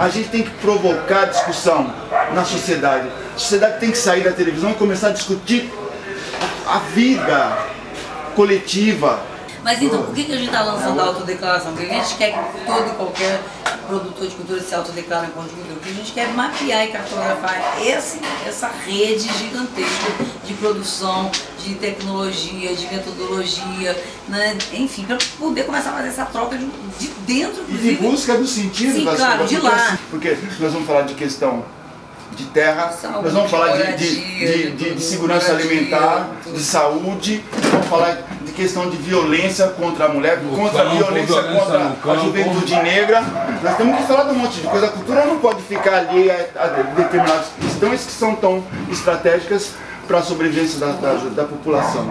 A gente tem que provocar discussão na sociedade. A sociedade tem que sair da televisão e começar a discutir a vida coletiva. Mas então, por que a gente está lançando a autodeclaração? Porque a gente quer que todo e qualquer produtor de cultura se autodeclare enquanto de cultura. Porque a gente quer mapear e cartografar essa rede gigantesca de produção, de tecnologia, de metodologia, né? Enfim, para poder começar a fazer essa troca de dentro, inclusive. E de busca do sentido. Sim, das claro, coisas. de lá. Porque nós vamos falar de questão de terra, saúde, nós vamos falar moradia, de segurança alimentar, de saúde, vamos falar de questão de violência contra a mulher, contra a violência contra a juventude negra. Nós temos que falar de um monte de coisa. A cultura não pode ficar ali a determinadas questões que são tão estratégicas para a sobrevivência da população.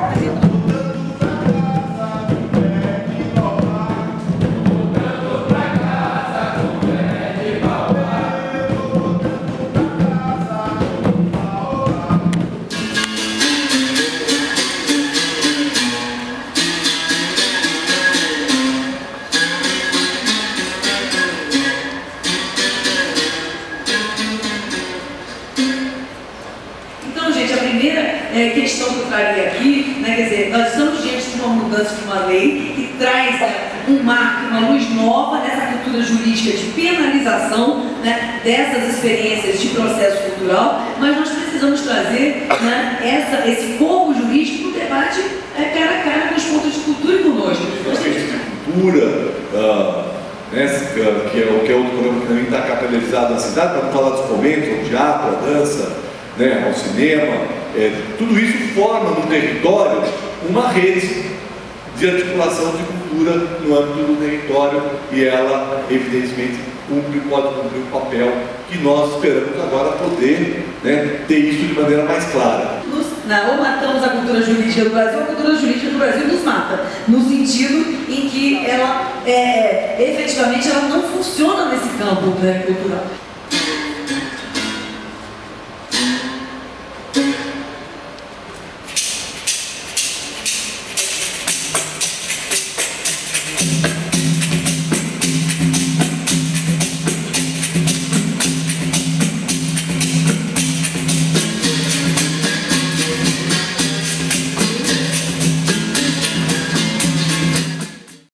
Questão que eu traria aqui, né, quer dizer, nós estamos diante de uma mudança de uma lei que traz um marco, uma luz nova nessa cultura jurídica de penalização, né, dessas experiências de processo cultural, mas nós precisamos trazer, né, esse corpo jurídico para o debate cara a cara com os pontos de cultura e conosco. Cultura, que é outro programa que também está capitalizado na cidade, para falar dos fomentos, ao teatro, à dança, né, ao cinema. Tudo isso forma no território uma rede de articulação de cultura no âmbito do território e ela, evidentemente, pode cumprir o papel que nós esperamos agora poder, né, ter isso de maneira mais clara. Ou matamos a cultura jurídica do Brasil, ou a cultura jurídica do Brasil nos mata, no sentido em que ela, efetivamente, ela não funciona nesse campo, né, cultural.